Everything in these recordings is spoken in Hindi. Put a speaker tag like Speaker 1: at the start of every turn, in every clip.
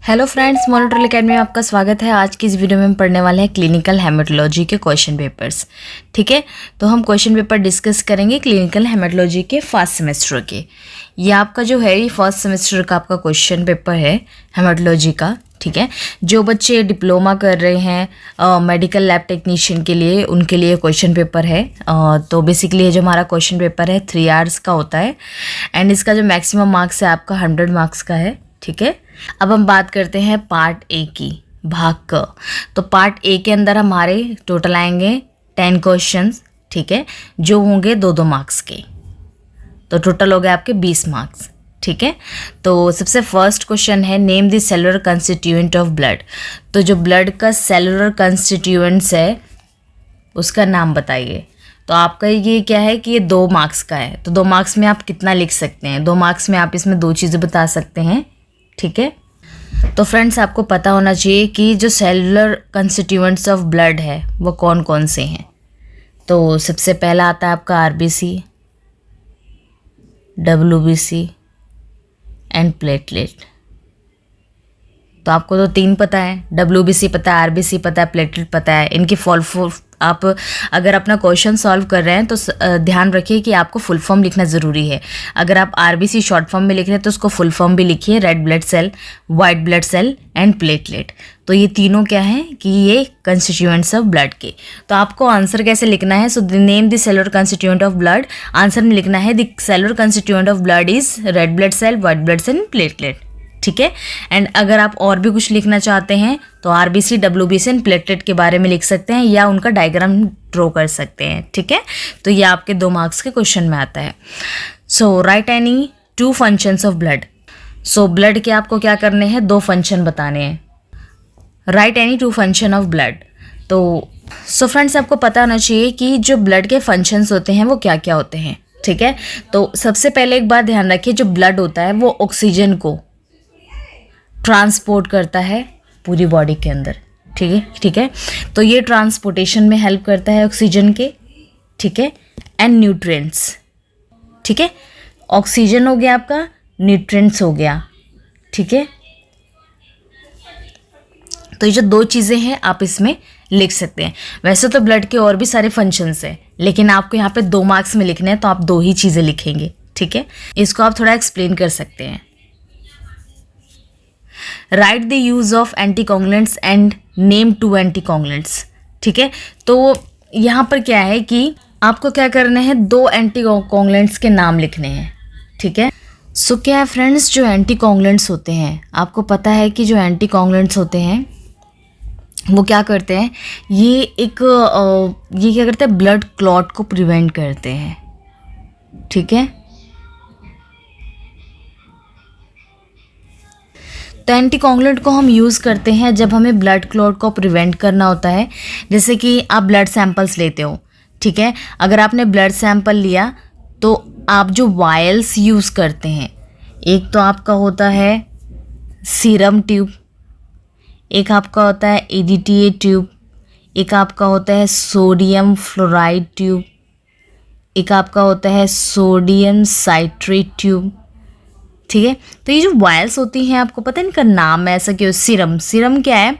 Speaker 1: हेलो फ्रेंड्स, मॉनिटर एकेडमी में आपका स्वागत है। आज की इस वीडियो में हम पढ़ने वाले हैं क्लिनिकल हेमेटोलॉजी के क्वेश्चन पेपर्स। ठीक है, तो हम क्वेश्चन पेपर डिस्कस करेंगे क्लिनिकल हेमेटोलॉजी के फर्स्ट सेमेस्टर के। ये आपका जो है ये फर्स्ट सेमेस्टर का आपका क्वेश्चन पेपर है हेमेटोलॉजी का। ठीक है, जो बच्चे डिप्लोमा कर रहे हैं मेडिकल लैब टेक्नीशियन के लिए, उनके लिए क्वेश्चन पेपर है। तो बेसिकली ये जो हमारा क्वेश्चन पेपर है 3 आवर्स का होता है एंड इसका जो मैक्सिमम मार्क्स है आपका 100 मार्क्स का है। ठीक है, अब हम बात करते हैं पार्ट ए की, भाग क। तो पार्ट ए के अंदर हमारे टोटल आएंगे 10 क्वेश्चंस। ठीक है, जो होंगे 2-2 मार्क्स के, तो टोटल हो गए आपके 20 मार्क्स। ठीक है, तो सबसे फर्स्ट क्वेश्चन है name the cellular constituent of blood. तो जो ब्लड का सेलुलर कंस्टिट्यूएंट्स है उसका नाम बताइए। तो आपका ये क्या है कि ये 2 मार्क्स का है, तो 2 मार्क्स में आप कितना लिख सकते हैं? 2 मार्क्स में आप इसमें 2 चीज़ें बता सकते हैं। ठीक है, तो फ्रेंड्स आपको पता होना चाहिए कि जो सेलुलर कंस्टिट्यूएंट्स ऑफ ब्लड है वो कौन कौन से हैं। तो सबसे पहला आता है आपका आरबीसी, डब्ल्यूबीसी एंड प्लेटलेट। तो आपको तो 3 पता है, डब्ल्यूबीसी पता है, आरबीसी पता है, प्लेटलेट पता है। इनकी आप अगर अपना क्वेश्चन सॉल्व कर रहे हैं तो ध्यान रखिए कि आपको फुल फॉर्म लिखना ज़रूरी है। अगर आप आरबीसी शॉर्ट फॉर्म में लिख रहे हैं तो उसको फुल फॉर्म भी लिखिए, red blood cell, white blood cell and platelet. तो ये तीनों क्या हैं कि ये कंस्टिट्यूएंट्स ऑफ ब्लड के। तो आपको आंसर कैसे लिखना है? So name the cellular constituent of blood. Answer में लिखना है the cellular constituent of blood is red blood cell, white blood cell and platelet. ठीक है, एंड अगर आप और भी कुछ लिखना चाहते हैं तो आरबीसी, डब्ल्यूबीसी एंड प्लेटलेट के बारे में लिख सकते हैं या उनका डायग्राम ड्रॉ कर सकते हैं। ठीक है, तो ये आपके 2 मार्क्स के क्वेश्चन में आता है। So write any 2 functions of blood. So blood के आपको क्या करने हैं? 2 फंक्शन बताने हैं। Write any 2 function of blood. तो फ्रेंड्स आपको पता होना चाहिए कि जो ब्लड के फंक्शंस होते हैं वो क्या क्या होते हैं। ठीक है, तो सबसे पहले एक बात ध्यान रखिए, जो ब्लड होता है वो ऑक्सीजन को ट्रांसपोर्ट करता है पूरी बॉडी के अंदर। ठीक है, तो ये ट्रांसपोर्टेशन में हेल्प करता है ऑक्सीजन के। ठीक है, एंड न्यूट्रिएंट्स। ठीक है, ऑक्सीजन हो गया आपका, न्यूट्रिएंट्स हो गया। ठीक है, तो ये जो 2 चीज़ें हैं आप इसमें लिख सकते हैं। वैसे तो ब्लड के और भी सारे फंक्शंस हैं, लेकिन आपको यहाँ पे 2 मार्क्स में लिखने हैं तो आप 2 ही चीज़ें लिखेंगे। ठीक है, इसको आप थोड़ा एक्सप्लेन कर सकते हैं। Right the use of anticoagulants and name 2 anticoagulants. ठीक है, तो यहाँ पर क्या है कि आपको क्या करने हैं, 2 एंटीकोगुलेंट्स के नाम लिखने हैं। ठीक है, सो क्या है फ्रेंड्स, जो एंटीकोगुलेंट्स होते हैं आपको पता है कि जो एंटीकोगुलेंट्स होते हैं वो क्या करते हैं, ये क्या करते हैं, ब्लड क्लॉट को प्रिवेंट करते हैं। ठीक है, तो एंटीकोगुलेंट को हम यूज़ करते हैं जब हमें ब्लड क्लॉट को प्रिवेंट करना होता है। जैसे कि आप ब्लड सैंपल्स लेते हो। ठीक है, अगर आपने ब्लड सैंपल लिया तो आप जो वायल्स यूज़ करते हैं, एक तो आपका होता है सीरम ट्यूब, एक आपका होता है EDTA ट्यूब, एक आपका होता है सोडियम फ्लोराइड ट्यूब, एक आपका होता है सोडियम साइट्रेट ट्यूब। ठीक है, तो ये जो वायल्स होती हैं आपको पता है इनका नाम है ऐसा क्यों? सीरम क्या है?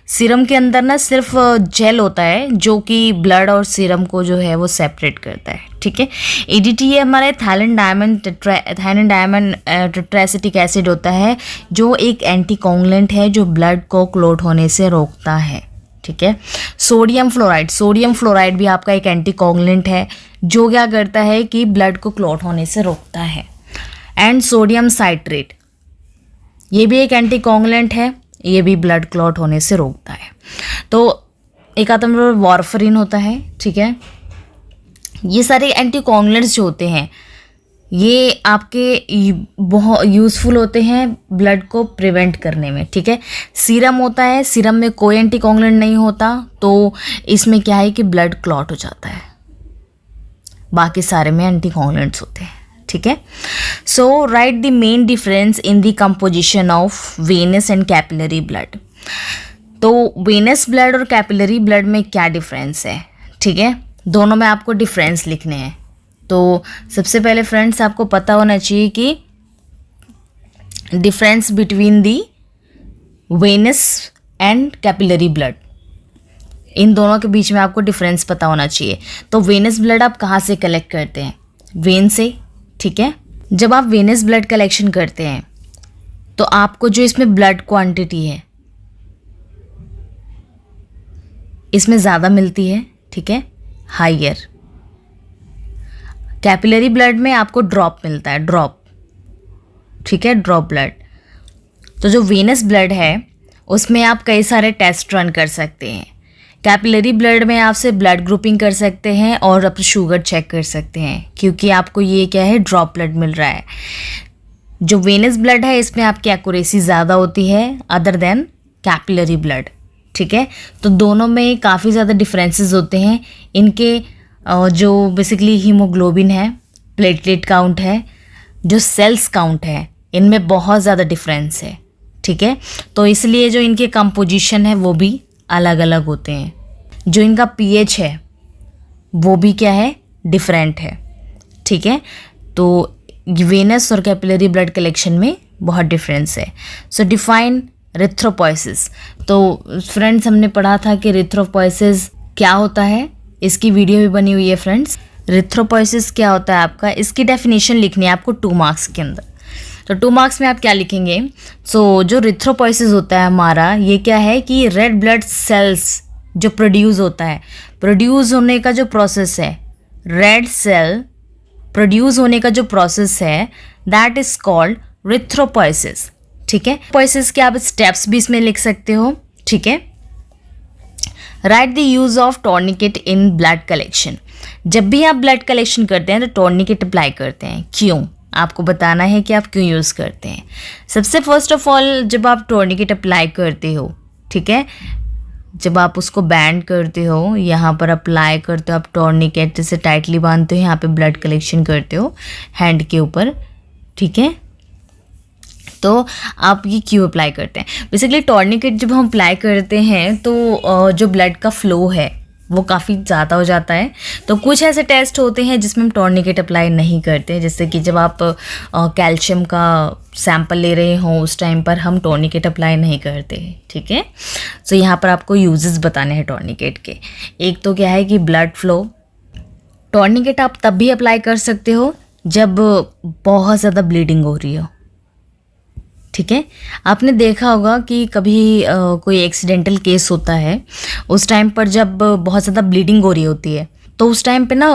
Speaker 1: सीरम के अंदर ना सिर्फ जेल होता है जो कि ब्लड और सीरम को जो है वो सेपरेट करता है। ठीक है, EDTA हमारे थायलिन डायमंड टेट्राएसिटिक एसिड होता है जो एक एंटीकोगुलेंट है जो ब्लड को क्लॉट होने से रोकता है। ठीक है, सोडियम फ्लोराइड भी आपका एक एंटीकोगुलेंट है जो क्या करता है कि ब्लड को क्लॉट होने से रोकता है। एंड सोडियम साइट्रेट ये भी एक एंटीकोगुलेंट है, ये भी ब्लड क्लॉट होने से रोकता है। तो एक आता है वारफरिन होता है। ठीक है, ये सारे एंटीकोगुलेंट्स जो होते हैं ये आपके बहुत यूज़फुल होते हैं ब्लड को प्रिवेंट करने में। ठीक है, सीरम होता है, सीरम में कोई एंटीकोगुलेंट नहीं होता, तो इसमें क्या है कि ब्लड क्लॉट हो जाता है। बाकी सारे में एंटीकोगुलेंट्स होते हैं। ठीक है, so write the main difference in the composition of venous and capillary blood. तो वेनस ब्लड और कैपिलरी ब्लड में क्या डिफरेंस है? ठीक है, दोनों में आपको डिफरेंस लिखने हैं। तो सबसे पहले फ्रेंड्स आपको पता होना चाहिए कि difference between the venous and capillary blood, इन दोनों के बीच में आपको डिफरेंस पता होना चाहिए। तो वेनस ब्लड आप कहाँ से कलेक्ट करते हैं? वेन से, ठीक है। जब आप वेनस ब्लड कलेक्शन करते हैं तो आपको जो इसमें ब्लड क्वांटिटी है इसमें ज़्यादा मिलती है, ठीक है, हाइयर। कैपिलरी ब्लड में आपको ड्रॉप मिलता है, ड्रॉप, ठीक है, ड्रॉप ब्लड। तो जो वेनस ब्लड है उसमें आप कई सारे टेस्ट रन कर सकते हैं। कैपिलरी ब्लड में आप सिर्फ ब्लड ग्रुपिंग कर सकते हैं और अपना शुगर चेक कर सकते हैं, क्योंकि आपको ये क्या है, ड्रॉप ब्लड मिल रहा है। जो वेनस ब्लड है इसमें आपकी एक्यूरेसी ज़्यादा होती है अदर देन कैपिलरी ब्लड, ठीक है। तो दोनों में काफ़ी ज़्यादा डिफरेंसेस होते हैं। इनके जो बेसिकली हीमोग्लोबिन है, प्लेटलेट काउंट है, जो सेल्स काउंट है, इनमें बहुत ज़्यादा डिफरेंस है, ठीक है। तो इसलिए जो इनके कंपोजिशन है वो भी अलग अलग होते हैं। जो इनका पीएच है वो भी क्या है, डिफरेंट है, ठीक है। तो वेनस और कैपिलरी ब्लड कलेक्शन में बहुत डिफरेंस है। So define erythropoiesis. तो फ्रेंड्स हमने पढ़ा था कि रिथ्रोपोइसिस क्या होता है, इसकी वीडियो भी बनी हुई है फ्रेंड्स। रिथ्रोपोइसिस क्या होता है आपका, इसकी डेफिनेशन लिखनी है आपको 2 मार्क्स के अंदर। तो 2 मार्क्स में आप क्या लिखेंगे? सो जो रिथ्रोपोइसिस होता है हमारा, ये क्या है कि रेड ब्लड सेल्स जो प्रोड्यूस होता है, प्रोड्यूस होने का जो प्रोसेस है, रेड सेल प्रोड्यूस होने का जो प्रोसेस है, दैट इज कॉल्ड रिथ्रोपोइसिस, ठीक है। पोइसिस के आप स्टेप्स भी इसमें लिख सकते हो, ठीक है। Write the use of tourniquet in blood collection. जब भी आप ब्लड कलेक्शन करते हैं तो टॉर्निकेट अप्लाई करते हैं, क्यों? आपको बताना है कि आप क्यों यूज़ करते हैं। सबसे फर्स्ट ऑफ ऑल, जब आप टॉर्निकेट अप्लाई करते हो, ठीक है, जब आप उसको बैंड करते हो, यहाँ पर अप्लाई करते हो आप टॉर्निकेट, जैसे टाइटली बांधते हो, यहाँ पे ब्लड कलेक्शन करते हो हैंड के ऊपर, ठीक है। तो आप ये क्यों अप्लाई करते हैं? बेसिकली टॉर्निकेट जब हम अप्लाई करते हैं तो जो ब्लड का फ्लो है वो काफ़ी ज़्यादा हो जाता है। तो कुछ ऐसे टेस्ट होते हैं जिसमें हम टॉर्निकेट अप्लाई नहीं करते, जैसे कि जब आप कैल्शियम का सैंपल ले रहे हों उस टाइम पर हम टॉर्निकेट अप्लाई नहीं करते, ठीक है। सो यहाँ पर आपको यूजेस बताने हैं टॉर्निकेट के। एक तो क्या है कि ब्लड फ्लो। टॉर्निकेट आप तब भी अप्लाई कर सकते हो जब बहुत ज़्यादा ब्लीडिंग हो रही हो, ठीक है। आपने देखा होगा कि कभी कोई एक्सीडेंटल केस होता है, उस टाइम पर जब बहुत ज़्यादा ब्लीडिंग हो रही होती है तो उस टाइम पे ना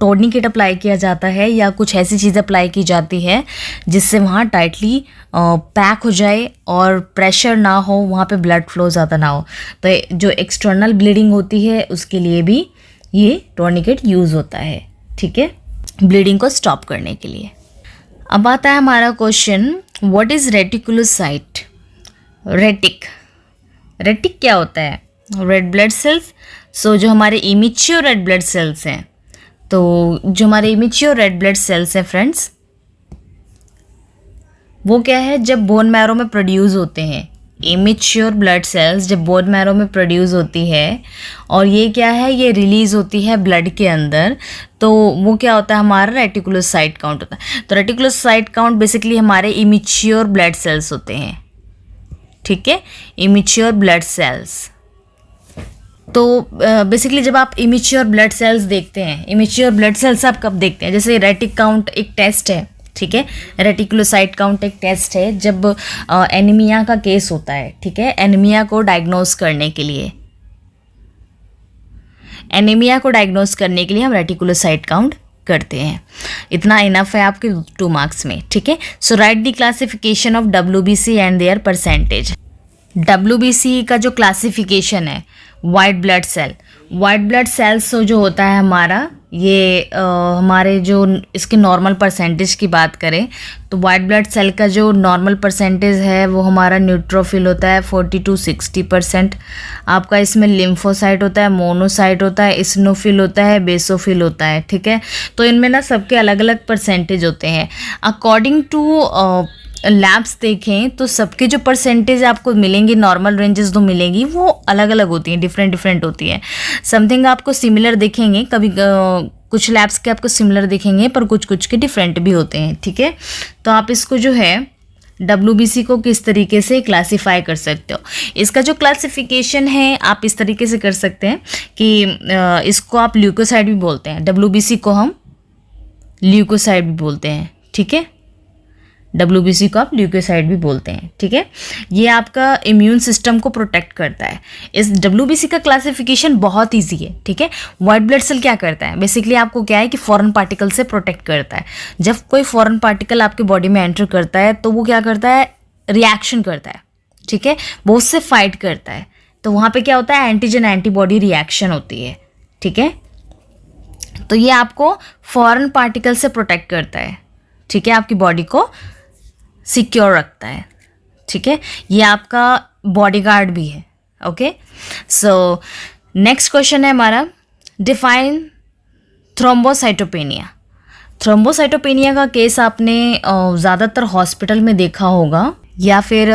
Speaker 1: टॉर्निकेट अप्लाई किया जाता है या कुछ ऐसी चीज़ अप्लाई की जाती है जिससे वहाँ टाइटली पैक हो जाए और प्रेशर ना हो, वहाँ पे ब्लड फ्लो ज़्यादा ना हो। तो जो एक्सटर्नल ब्लीडिंग होती है उसके लिए भी ये टॉर्निकेट यूज़ होता है, ठीक है, ब्लीडिंग को स्टॉप करने के लिए। अब आता है हमारा question, what is reticulocyte? Retic क्या होता है? Red blood cells. सो जो हमारे इमेच्योर रेड ब्लड सेल्स हैं, तो जो हमारे इमेच्योर रेड ब्लड सेल्स हैं फ्रेंड्स, वो क्या है, जब बोन मैरो में प्रोड्यूस होते हैं, इमेच्योर ब्लड सेल्स जब बोन मैरो में प्रोड्यूस होती है और ये क्या है, ये रिलीज होती है ब्लड के अंदर, तो वो क्या होता है, हमारा रेटिकुलोसाइट काउंट होता है। तो रेटिकुलोसाइट काउंट बेसिकली हमारे इमेच्योर ब्लड सेल्स होते हैं, ठीक है, इमेच्योर ब्लड सेल्स। तो बेसिकली जब आप इमेच्योर ब्लड सेल्स देखते हैं, इमेच्योर ब्लड सेल्स आप कब देखते हैं? जैसे रेटिक काउंट एक टेस्ट है, ठीक है, रेटिकुलोसाइट काउंट एक टेस्ट है जब एनीमिया का केस होता है, ठीक है, एनीमिया को डायग्नोस करने के लिए, एनीमिया को डायग्नोस करने के लिए हम रेटिकुलोसाइट काउंट करते हैं। इतना इनफ है आपके 2 मार्क्स में, ठीक है। So write the classification of WBC and their percentage. WBC का जो क्लासिफिकेशन है, white blood cell, white blood cells जो होता है हमारा, ये हमारे जो इसके नॉर्मल परसेंटेज की बात करें तो वाइट ब्लड सेल का जो नॉर्मल परसेंटेज है वो हमारा न्यूट्रोफिल होता है 40 to 60%। आपका इसमें लिम्फोसाइट होता है, मोनोसाइट होता है, इस्नोफिल होता है, बेसोफिल होता है, ठीक है। तो इनमें ना सबके अलग अलग परसेंटेज होते हैं। अकॉर्डिंग टू लैब्स देखें तो सबके जो परसेंटेज आपको मिलेंगी, नॉर्मल रेंजेस जो मिलेंगी वो अलग अलग होती हैं, डिफरेंट होती है। समथिंग आपको सिमिलर दिखेंगे, कभी कुछ लैब्स के आपको सिमिलर दिखेंगे पर कुछ के डिफरेंट भी होते हैं, ठीक है। तो आप इसको जो है WBC को किस तरीके से क्लासिफाई कर सकते हो। इसका जो क्लासिफिकेशन है आप इस तरीके से कर सकते हैं कि इसको आप ल्यूकोसाइट भी बोलते हैं, WBC को हम ल्यूकोसाइट भी बोलते हैं, ठीक है। WBC को आप ल्यूकोसाइट भी बोलते हैं, ठीक है। ये आपका इम्यून सिस्टम को प्रोटेक्ट करता है। इस WBC का क्लासिफिकेशन बहुत इजी है, ठीक है। वाइट ब्लड सेल क्या करता है, बेसिकली आपको क्या है कि फॉरेन पार्टिकल से प्रोटेक्ट करता है। जब कोई फॉरेन पार्टिकल आपके बॉडी में एंटर करता है तो वो क्या करता है, रिएक्शन करता है, ठीक है, वो उससे फाइट करता है। तो वहाँ पे क्या होता है, एंटीजन एंटीबॉडी रिएक्शन होती है, ठीक है। तो ये आपको फॉरेन पार्टिकल से प्रोटेक्ट करता है, ठीक है, आपकी बॉडी को सिक्योर रखता है, ठीक है। ये आपका बॉडीगार्ड भी है, ओके। सो नेक्स्ट क्वेश्चन है हमारा, डिफाइन थ्रोम्बोसाइटोपेनिया। थ्रोम्बोसाइटोपेनिया का केस आपने ज़्यादातर हॉस्पिटल में देखा होगा या फिर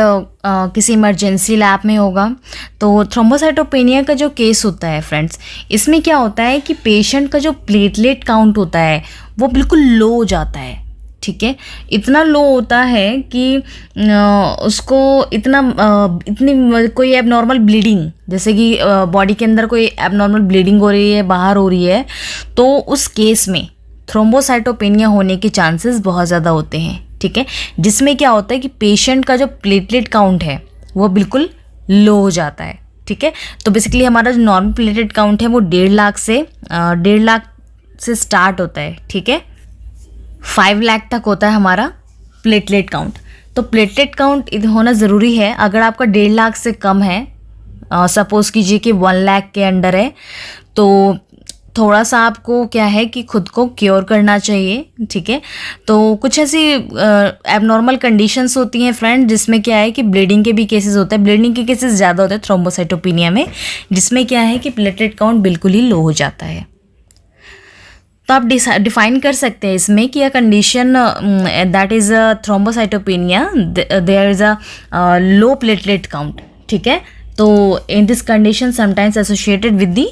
Speaker 1: किसी इमरजेंसी लैब में होगा। तो थ्रोम्बोसाइटोपेनिया का जो केस होता है फ्रेंड्स, इसमें क्या होता है कि पेशेंट का जो प्लेटलेट काउंट होता है वो बिल्कुल लो हो जाता है, ठीक है। इतना लो होता है कि उसको इतनी कोई एबनॉर्मल ब्लीडिंग, जैसे कि बॉडी के अंदर कोई एबनॉर्मल ब्लीडिंग हो रही है, बाहर हो रही है, तो उस केस में थ्रोम्बोसाइटोपेनिया होने के चांसेस बहुत ज़्यादा होते हैं, ठीक है। जिसमें क्या होता है कि पेशेंट का जो प्लेटलेट काउंट है वो बिल्कुल लो हो जाता है, ठीक है। तो बेसिकली हमारा जो नॉर्मल प्लेटलेट काउंट है वो 1.5 लाख से स्टार्ट होता है, ठीक है। 5 लाख तक होता है हमारा प्लेटलेट काउंट। तो प्लेटलेट काउंट होना ज़रूरी है। अगर आपका 1.5 लाख से कम है, सपोज़ कीजिए कि 1 लाख के अंडर है, तो थोड़ा सा आपको क्या है कि खुद को क्योर करना चाहिए, ठीक है। तो कुछ ऐसी एबनॉर्मल कंडीशंस होती हैं फ्रेंड, जिसमें क्या है कि ब्लीडिंग के भी केसेस होते हैं। ब्लीडिंग के केसेस ज़्यादा होते हैं थ्रोम्बोसाइटोपेनिया में, जिसमें क्या है कि प्लेटलेट काउंट बिल्कुल ही लो हो जाता है। तो आप डिफाइन कर सकते हैं इसमें कि a condition that is a thrombocytopenia, there is a low platelet count, ठीक है। तो in this condition sometimes associated with the,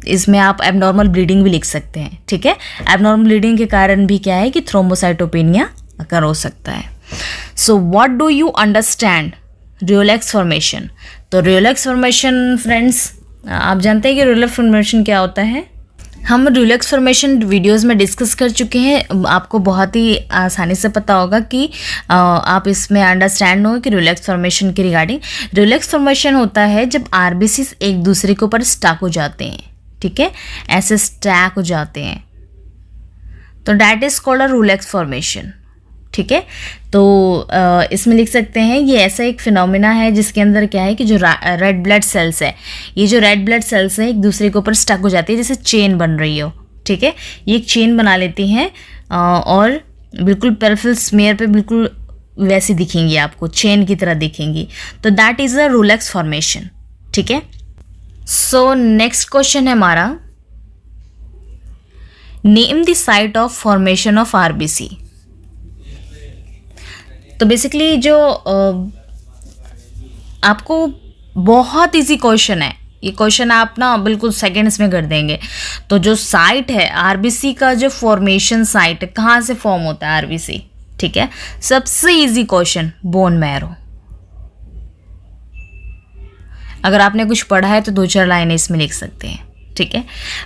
Speaker 1: इसमें आप एबनॉर्मल ब्लीडिंग भी लिख सकते हैं, ठीक है। एबनॉर्मल ब्लीडिंग के कारण भी क्या है कि थ्रोम्बोसाइटोपेनिया अकर हो सकता है। So what do you understand rouleaux formation. तो रियोलेक्स फॉर्मेशन फ्रेंड्स, आप जानते हैं कि रियोलेक्स फॉर्मेशन क्या होता है। हम रियोलेक्स फॉर्मेशन वीडियोस में डिस्कस कर चुके हैं, आपको बहुत ही आसानी से पता होगा कि आप इसमें अंडरस्टैंड हो कि रियोलेक्स फॉर्मेशन के रिगार्डिंग। रियोलेक्स फॉर्मेशन होता है जब आरबीसीज एक दूसरे के ऊपर स्टैक हो जाते हैं, ठीक है, ऐसे स्टैक हो जाते हैं, तो that is called a rouleaux formation, ठीक है। तो इसमें लिख सकते हैं ये ऐसा एक फिनोमिना है जिसके अंदर क्या है कि जो रेड ब्लड सेल्स है, ये जो रेड ब्लड सेल्स है एक दूसरे के ऊपर स्टक हो जाती है, जैसे चेन बन रही हो, ठीक है। ये एक चेन बना लेती हैं और बिल्कुल पेरिफेरल स्मेयर पे बिल्कुल वैसी दिखेंगी, आपको चेन की तरह दिखेंगी। तो that is a rouleaux formation, ठीक है। सो नेक्स्ट क्वेश्चन है हमारा, name the site of formation of RBC. तो बेसिकली जो आपको बहुत इजी क्वेश्चन है, ये क्वेश्चन आप ना बिल्कुल सेकेंड्स में कर देंगे। तो जो साइट है आरबीसी का, जो फॉर्मेशन साइट है, कहाँ से फॉर्म होता है आरबीसी, ठीक है। सबसे इजी क्वेश्चन, बोन मैरो। अगर आपने कुछ पढ़ा है तो 2-4 लाइनें इसमें लिख सकते हैं, ठीक है।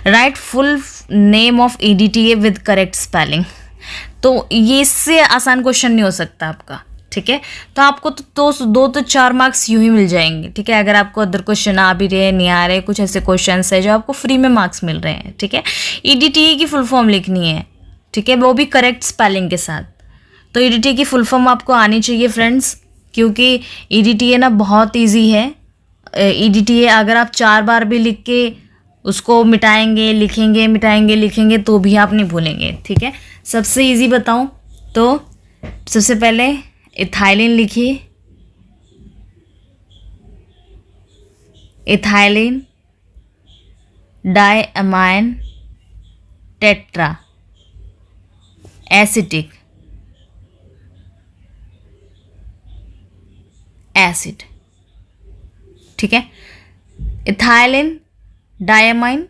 Speaker 1: Right full name of EDTA with correct spelling. तो ये इससे आसान क्वेश्चन नहीं हो सकता आपका, ठीक है। तो आपको तो 2-4 मार्क्स यूं ही मिल जाएंगे, ठीक है। अगर आपको अदर क्वेश्चन आ भी रहे, नहीं आ रहे, कुछ ऐसे क्वेश्चन है जो आपको फ्री में मार्क्स मिल रहे हैं, ठीक है। EDTA की फुल फॉर्म लिखनी है, ठीक है, वो भी करेक्ट स्पेलिंग के साथ। तो EDTA की फुल फॉर्म आपको आनी चाहिए फ्रेंड्स, क्योंकि EDTA ना बहुत ईजी है। EDTA अगर आप 4 बार भी लिख के उसको मिटाएंगे, लिखेंगे, मिटाएंगे, लिखेंगे, तो भी आप नहीं भूलेंगे, ठीक है। सबसे इजी बताऊं तो सबसे पहले इथाइलिन लिखिए, ethylene diamine tetra acetic acid, ठीक है। Ethylene diamine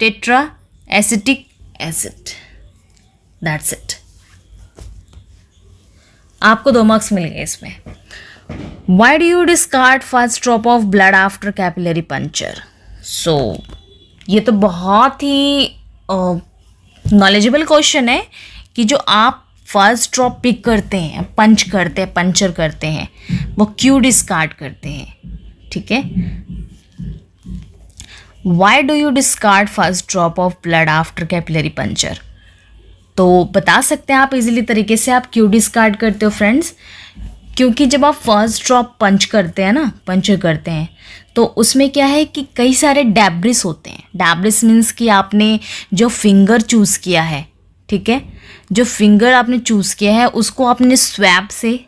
Speaker 1: tetra acetic acid, that's it. आपको 2 मार्क्स मिल गए इसमें। Why do you discard first drop of blood after capillary puncture? So ये तो बहुत ही नॉलेजेबल क्वेश्चन है कि जो आप फर्स्ट ड्रॉप पिक करते हैं, पंच करते हैं, पंचर करते हैं, वो क्यों डिस्कार्ड करते हैं, ठीक है। Y do you discard first drop of blood after capillary puncture? तो बता सकते हैं आप इजीली तरीके से आप क्यों डिस्कार्ड करते हो फ्रेंड्स। क्योंकि जब आप फर्स्ट ड्रॉप पंच करते हैं ना, पंचर करते हैं, तो उसमें क्या है कि कई सारे डैब्रिस होते हैं। डैब्रिस मीन्स कि आपने जो फिंगर चूज़ किया है, ठीक है, जो फिंगर आपने चूज़ किया है उसको आपने स्वैप से,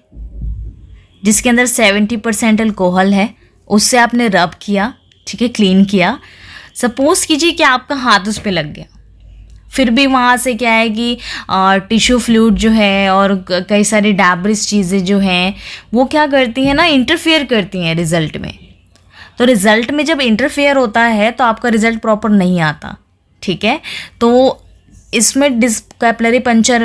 Speaker 1: जिसके अंदर 70% अल्कोहल है, उससे आपने रब किया, ठीक है, क्लीन किया। सपोज कीजिए कि आपका हाथ उस पर लग गया, फिर भी वहाँ से क्या है कि टिश्यू फ्लूइड जो है और कई सारी डैब्रिस चीज़ें जो हैं वो क्या करती हैं ना, इंटरफेयर करती हैं रिज़ल्ट में। तो रिज़ल्ट में जब इंटरफेयर होता है तो आपका रिज़ल्ट प्रॉपर नहीं आता, ठीक है। तो इसमें कैपिलरी पंचर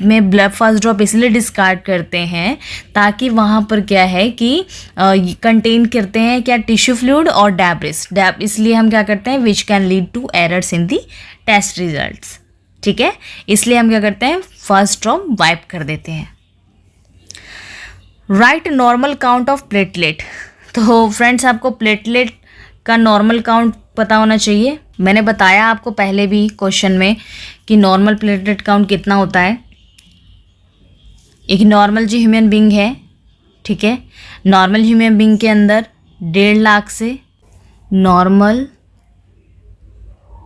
Speaker 1: में ब्लड फर्स्ट ड्रॉप इसलिए डिस्कार्ड करते हैं ताकि वहाँ पर क्या है कि कंटेन करते हैं क्या, टिश्यू फ्लूइड और डैब्रिस। इसलिए हम क्या करते हैं, which can lead to errors in the test results, ठीक है। इसलिए हम क्या करते हैं, फर्स्ट ड्रॉप वाइप कर देते हैं। Right normal count of platelet. तो फ्रेंड्स आपको प्लेटलेट का नॉर्मल काउंट पता होना चाहिए। मैंने बताया आपको पहले भी क्वेश्चन में कि नॉर्मल प्लेटलेट काउंट कितना होता है। एक नॉर्मल जो ह्यूमन बींग है, ठीक है, नॉर्मल ह्यूमन बींग के अंदर 1.5 लाख से, नॉर्मल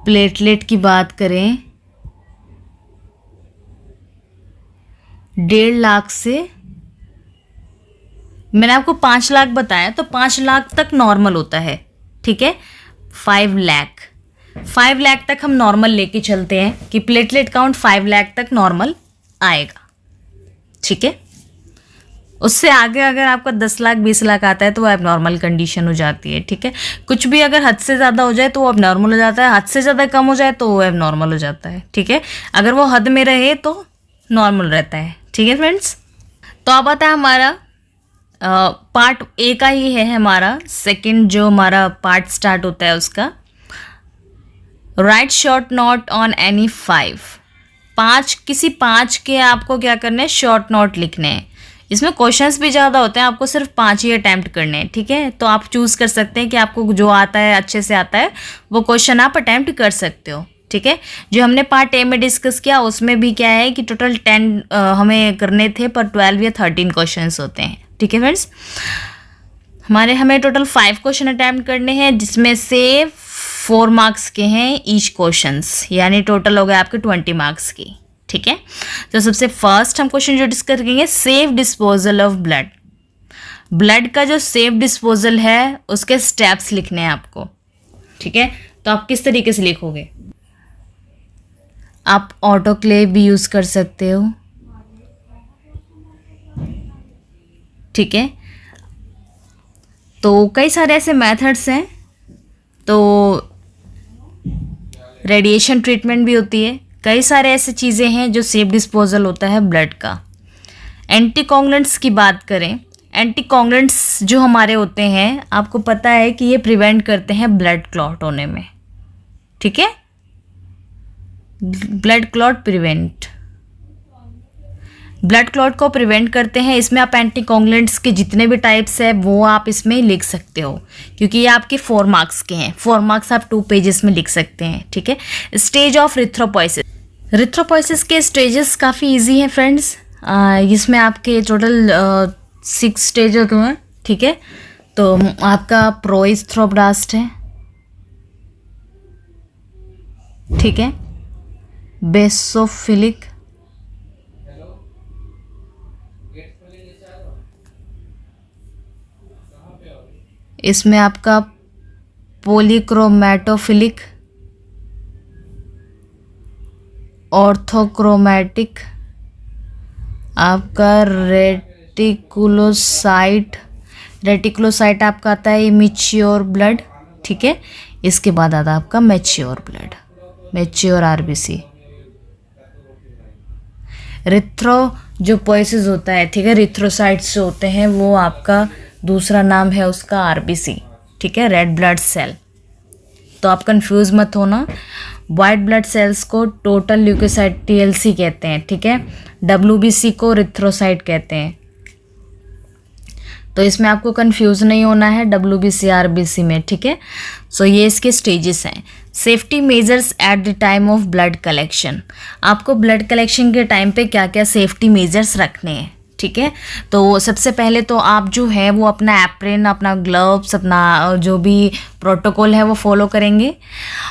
Speaker 1: प्लेटलेट की बात करें 1.5 लाख से, मैंने आपको 5 लाख बताया तो 5 लाख तक नॉर्मल होता है, ठीक है। 5 लाख तक हम नॉर्मल लेके चलते हैं कि प्लेटलेट काउंट 5 लाख तक नॉर्मल आएगा, ठीक है। उससे आगे अगर आपका 10 लाख 20 लाख आता है तो वो अब नॉर्मल कंडीशन हो जाती है, ठीक है। कुछ भी अगर हद से ज़्यादा हो जाए तो वो अब नॉर्मल हो जाता है, हद से ज़्यादा कम हो जाए तो वो अब नॉर्मल हो जाता है, ठीक है। अगर वो हद में रहे तो नॉर्मल रहता है, ठीक है फ्रेंड्स। तो अब आता है हमारा पार्ट ए का ही है हमारा सेकंड जो हमारा पार्ट स्टार्ट होता है उसका। Right short note on any 5 किसी 5 के आपको क्या करना है, शॉर्ट नोट लिखने हैं। इसमें क्वेश्चंस भी ज़्यादा होते हैं, आपको सिर्फ 5 ही अटैम्प्ट करने हैं, ठीक है। तो आप चूज़ कर सकते हैं कि आपको जो आता है अच्छे से आता है वो क्वेश्चन आप अटैम्प्ट कर सकते हो, ठीक है। जो हमने पार्ट ए में डिस्कस किया उसमें भी क्या है कि टोटल 10 हमें करने थे, पर 12 या 13 क्वेश्चंस होते हैं, ठीक है फ्रेंड्स। हमें टोटल 5 क्वेश्चन अटैम्प्ट करने हैं, जिसमें से 4 मार्क्स के हैं ईच क्वेश्चंस, यानी टोटल हो गए आपके 20 मार्क्स की, ठीक है। तो सबसे फर्स्ट हम क्वेश्चन जो डिस्कस करेंगे, safe disposal of blood. Blood का जो सेफ डिस्पोजल है उसके स्टेप्स लिखने हैं आपको, ठीक है। तो आप किस तरीके से लिखोगे, आप ऑटोक्लेव भी यूज़ कर सकते हो, ठीक है। तो कई सारे ऐसे मेथड्स हैं, तो रेडिएशन ट्रीटमेंट भी होती है, कई सारे ऐसे चीज़ें हैं जो सेफ डिस्पोजल होता है ब्लड का। एंटीकोगुलेंट्स की बात करें, एंटीकोगुलेंट्स जो हमारे होते हैं आपको पता है कि ये प्रिवेंट करते हैं ब्लड क्लॉट होने में, ठीक है। ब्लड क्लॉट ब्लड क्लॉट को प्रिवेंट करते हैं। इसमें आप एंटीकोगुलेंट्स के जितने भी टाइप्स है वो आप इसमें लिख सकते हो, क्योंकि ये आपके 4 मार्क्स के हैं। 4 मार्क्स आप 2 पेजेस में लिख सकते हैं, ठीक है। Stage of रिथ्रोपोइसिस। रिथ्रोपोइसिस के स्टेजेस काफ़ी इजी हैं फ्रेंड्स। इसमें आपके टोटल 6 स्टेज होते हैं, ठीक है। तो आपका प्रोइस्थ्रोब्लास्ट है, ठीक है, बेसोफिलिक, इसमें आपका पॉलीक्रोमैटोफिलिक, ऑर्थोक्रोमैटिक, आपका रेटिकुलोसाइट आपका आता है इमेच्योर ब्लड, ठीक है। इसके बाद आता है आपका मैच्योर ब्लड, मैच्योर आरबीसी। जो पोएसिस होता है, ठीक है, रिथ्रोसाइट्स जो होते हैं वो आपका दूसरा नाम है उसका आरबीसी, ठीक है, रेड ब्लड सेल। तो आप कंफ्यूज मत होना। वाइट ब्लड सेल्स को टोटल ल्यूकोसाइट टीएलसी कहते हैं, ठीक है, डब्ल्यूबीसी को रिथ्रोसाइट कहते हैं। तो इसमें आपको कंफ्यूज नहीं होना है डब्ल्यूबीसी आरबीसी में, ठीक है। सो ये इसके स्टेजेस हैं। Safety measures at the time of blood collection, आपको ब्लड कलेक्शन के टाइम पे क्या क्या सेफ्टी मेजर्स रखने हैं, ठीक है। तो सबसे पहले तो आप जो है वो अपना एप्रिन, अपना ग्लव्स, अपना जो भी प्रोटोकॉल है वो फॉलो करेंगे।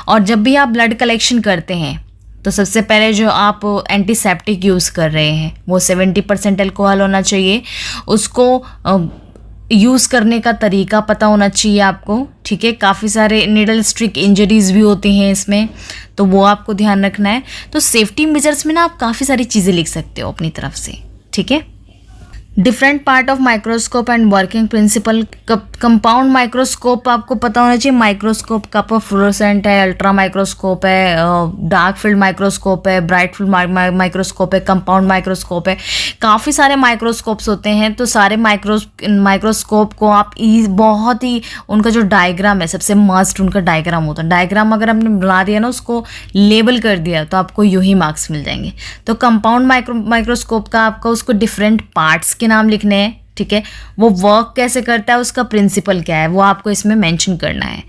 Speaker 1: और जब भी आप ब्लड कलेक्शन करते हैं तो सबसे पहले जो आप एंटीसेप्टिक यूज़ कर रहे हैं वो 70% अल्कोहल होना चाहिए। उसको यूज़ करने का तरीका पता होना चाहिए आपको, ठीक है। काफ़ी सारे निडल स्ट्रिक इंजरीज़ भी होती हैं इसमें, तो वो आपको ध्यान रखना है। तो सेफ्टी मेजर्स में ना आप काफ़ी सारी चीज़ें लिख सकते हो अपनी तरफ से, ठीक है। Different part of microscope and working principle. Compound microscope आपको पता होना चाहिए। माइक्रोस्कोप का फ्लोरोसेंट है, अल्ट्रा माइक्रोस्कोप है, डार्क फील्ड माइक्रोस्कोप है, ब्राइट फील्ड माइक्रोस्कोप है, कंपाउंड माइक्रोस्कोप है। काफ़ी सारे माइक्रोस्कोप्स होते हैं। तो सारे माइक्रोस्कोप को आप बहुत ही उनका जो डायग्राम है, सबसे मस्ट उनका डायग्राम होता है। डायग्राम अगर आपने बना दिया ना, उसको लेबल कर दिया, तो आपको यूं ही मार्क्स मिल जाएंगे। तो कंपाउंड माइक्रोस्कोप का आपका उसको डिफरेंट पार्ट्स के नाम लिखने हैं, ठीक है। वो वर्क कैसे करता है, उसका प्रिंसिपल क्या है, वो आपको इसमें मेंशन करना है।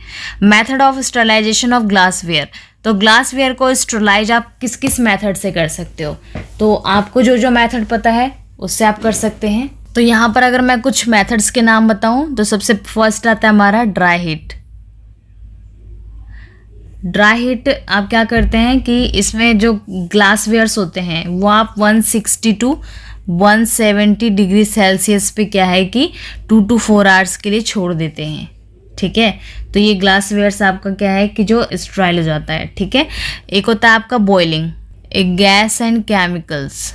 Speaker 1: Method of sterilization of glassware, तो ग्लासवेयर को स्टरलाइज आप किस किस मेथड से कर सकते हो, तो आपको जो जो मेथड पता है उससे आप कर सकते हैं। तो यहाँ पर अगर मैं कुछ मेथड्स के नाम बताऊँ तो सबसे फर्स्ट आता है हमारा ड्राई हीट। ड्राई हीट आप क्या करते हैं कि इसमें जो ग्लासवेयर्स होते हैं वो आप 160 टू 170 डिग्री सेल्सियस पे क्या है कि 2 to 4 आवर्स के लिए छोड़ देते हैं, ठीक है। तो ये ग्लासवेयर्स आपका क्या है कि जो स्ट्राइल हो जाता है, ठीक है। एक होता है आपका बॉइलिंग, एक गैस एंड केमिकल्स,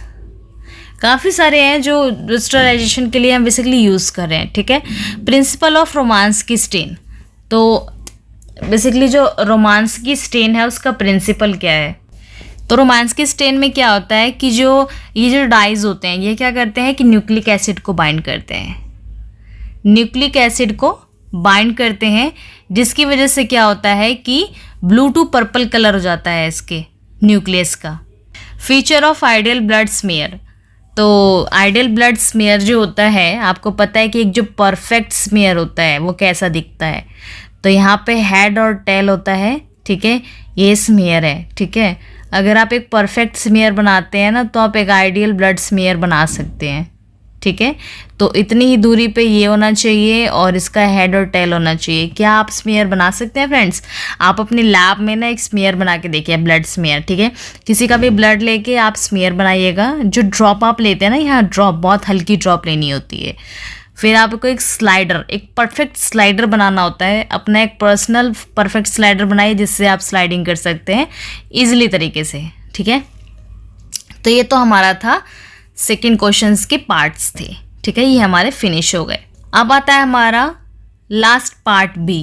Speaker 1: काफ़ी सारे हैं जो स्टरलाइजेशन के लिए हम बेसिकली यूज़ कर रहे हैं, ठीक है। प्रिंसिपल ऑफ रोमांस की स्टेन, तो बेसिकली जो रोमांस की स्टेन है उसका प्रिंसिपल क्या है। तो रोमांस की स्टेन में क्या होता है कि ये जो डाइज होते हैं ये क्या करते हैं कि न्यूक्लिक एसिड को बाइंड करते हैं, न्यूक्लिक एसिड को बाइंड करते हैं, जिसकी वजह से क्या होता है कि ब्लू टू पर्पल कलर हो जाता है इसके न्यूक्लियस का। Feature of ideal blood smear, तो आइडियल ब्लड स्मीयर जो होता है आपको पता है कि एक जो परफेक्ट स्मीयर होता है वो कैसा दिखता है। तो यहाँ पे हेड और टेल होता है, ठीक है, ये स्मीयर है, ठीक है। अगर आप एक परफेक्ट स्मीयर बनाते हैं ना तो आप एक आइडियल ब्लड स्मीयर बना सकते हैं, ठीक है। तो इतनी ही दूरी पे ये होना चाहिए और इसका हेड और टेल होना चाहिए। क्या आप स्मीयर बना सकते हैं फ्रेंड्स? आप अपनी लैब में ना एक स्मीयर बना के देखिए, ब्लड स्मीयर, ठीक है। किसी का भी ब्लड लेके आप स्मीयर बनाइएगा। जो ड्रॉप आप लेते हैं ना, यहाँ ड्रॉप बहुत हल्की ड्रॉप लेनी होती है। फिर आपको एक स्लाइडर, एक परफेक्ट स्लाइडर बनाना होता है। अपना एक पर्सनल परफेक्ट स्लाइडर बनाइए जिससे आप स्लाइडिंग कर सकते हैं इजीली तरीके से, ठीक है। तो ये तो हमारा था सेकंड क्वेश्चंस के पार्ट्स थे, ठीक है, ये हमारे फिनिश हो गए। अब आता है हमारा last part B.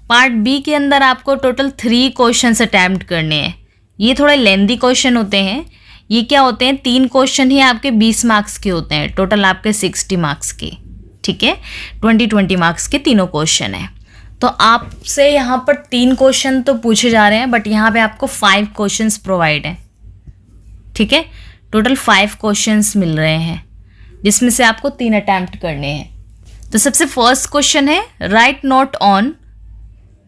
Speaker 1: Part B के अंदर आपको टोटल 3 क्वेश्चंस अटैम्प्ट करने हैं। ये थोड़े लेंदी क्वेश्चन होते हैं। ये क्या होते हैं, 3 क्वेश्चन ही आपके 20 मार्क्स के होते हैं, टोटल आपके 60 मार्क्स के, ठीक है। 20 मार्क्स के तीनों क्वेश्चन है। तो आपसे यहाँ पर 3 क्वेश्चन तो पूछे जा रहे हैं, बट यहाँ पे आपको 5 क्वेश्चंस प्रोवाइड हैं, ठीक है। टोटल 5 क्वेश्चंस मिल रहे हैं जिसमें से आपको 3 अटैम्प्ट करने हैं। तो सबसे फर्स्ट क्वेश्चन है write note on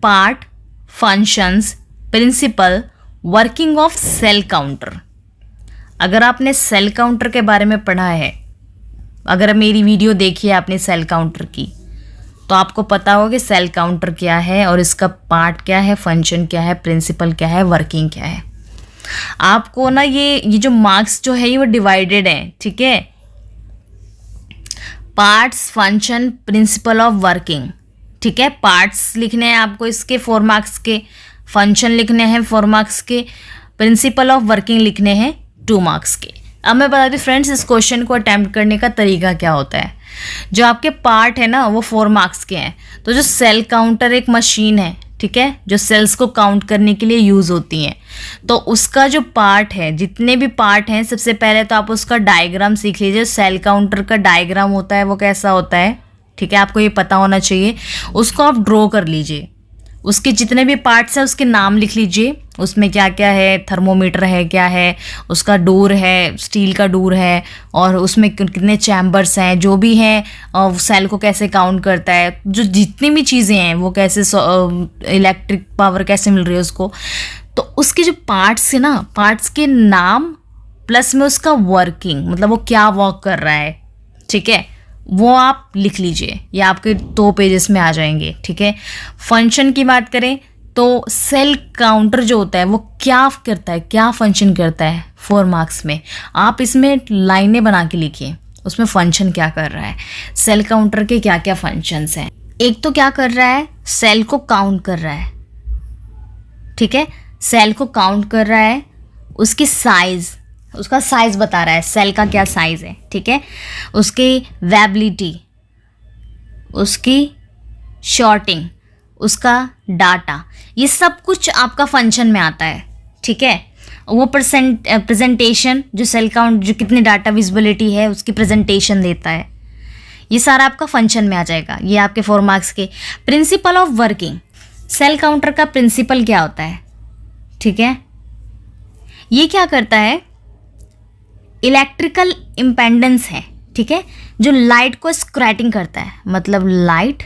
Speaker 1: part, functions, principle, working of cell counter. अगर आपने सेल काउंटर के बारे में पढ़ा है, अगर मेरी वीडियो देखी है आपने सेल काउंटर की, तो आपको पता होगा कि सेल काउंटर क्या है और इसका पार्ट क्या है, फंक्शन क्या है, प्रिंसिपल क्या है, वर्किंग क्या है। आपको ना ये जो मार्क्स जो है ये वो डिवाइडेड है, ठीक है। Parts, function, principal of working, ठीक है। पार्ट्स लिखने हैं आपको इसके 4 मार्क्स के, फंक्शन लिखने हैं 4 मार्क्स के, प्रिंसिपल ऑफ वर्किंग लिखने हैं 2 मार्क्स के। अब मैं बता दी फ्रेंड्स इस क्वेश्चन को अटैम्प्ट करने का तरीका क्या होता है। जो आपके पार्ट है ना वो 4 मार्क्स के हैं। तो जो सेल काउंटर एक मशीन है, ठीक है, जो सेल्स को काउंट करने के लिए यूज़ होती हैं। तो उसका जो पार्ट है, जितने भी पार्ट हैं, सबसे पहले तो आप उसका डायग्राम सीख लीजिए। सेल काउंटर का डायग्राम होता है वो कैसा होता है, ठीक है, आपको ये पता होना चाहिए। उसको आप ड्रॉ कर लीजिए, उसके जितने भी पार्ट्स हैं उसके नाम लिख लीजिए, उसमें क्या क्या है, थर्मोमीटर है, क्या है, उसका डोर है, स्टील का डोर है, और उसमें कितने चैम्बर्स हैं, जो भी हैं, और सेल को कैसे काउंट करता है, जो जितनी भी चीज़ें हैं वो कैसे इलेक्ट्रिक पावर कैसे मिल रही है उसको। तो उसके जो पार्ट्स है ना, पार्ट्स के नाम प्लस में उसका वर्किंग, मतलब वो क्या वर्क कर रहा है, ठीक है, वो आप लिख लीजिए। ये आपके 2 पेजेस में आ जाएंगे, ठीक है। फंक्शन की बात करें तो सेल काउंटर जो होता है वो क्या करता है, क्या फंक्शन करता है 4 मार्क्स में। आप इसमें लाइनें बना के लिखिए, उसमें फंक्शन क्या कर रहा है, सेल काउंटर के क्या क्या फंक्शंस हैं। एक तो क्या कर रहा है, सेल को काउंट कर रहा है, ठीक है, सेल को काउंट कर रहा है, उसकी साइज़, उसका साइज़ बता रहा है सेल का क्या साइज़ है, ठीक है, उसकी वेबिलिटी, उसकी शॉर्टिंग, उसका डाटा, ये सब कुछ आपका फंक्शन में आता है, ठीक है। वो प्रेजेंटेशन, जो सेल काउंट, जो कितनी डाटा विजिबिलिटी है उसकी प्रेजेंटेशन देता है, ये सारा आपका फंक्शन में आ जाएगा। ये आपके 4 मार्क्स के। Principle of working, cell counter का प्रिंसिपल क्या होता है, ठीक है, ये क्या करता है, इलेक्ट्रिकल इम्पेंडेंस है, ठीक है, जो लाइट को स्कैटरिंग करता है, मतलब लाइट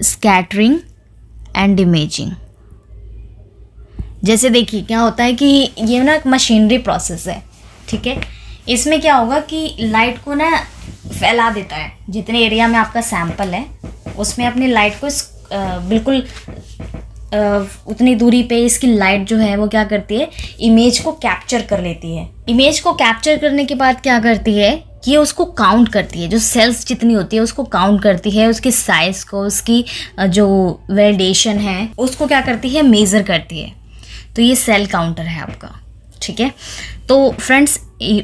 Speaker 1: स्कैटरिंग एंड इमेजिंग। जैसे देखिए क्या होता है कि ये ना एक मशीनरी प्रोसेस है, ठीक है, इसमें क्या होगा कि लाइट को ना फैला देता है, जितने एरिया में आपका सैंपल है उसमें अपनी लाइट को बिल्कुल उतनी दूरी पे इसकी लाइट जो है वो क्या करती है, इमेज को कैप्चर कर लेती है। इमेज को कैप्चर करने के बाद क्या करती है कि ये उसको काउंट करती है, जो सेल्स जितनी होती है उसको काउंट करती है, उसके साइज़ को, उसकी जो वैलिडेशन है उसको क्या करती है, मेज़र करती है। तो ये सेल काउंटर है आपका, ठीक है। तो फ्रेंड्स,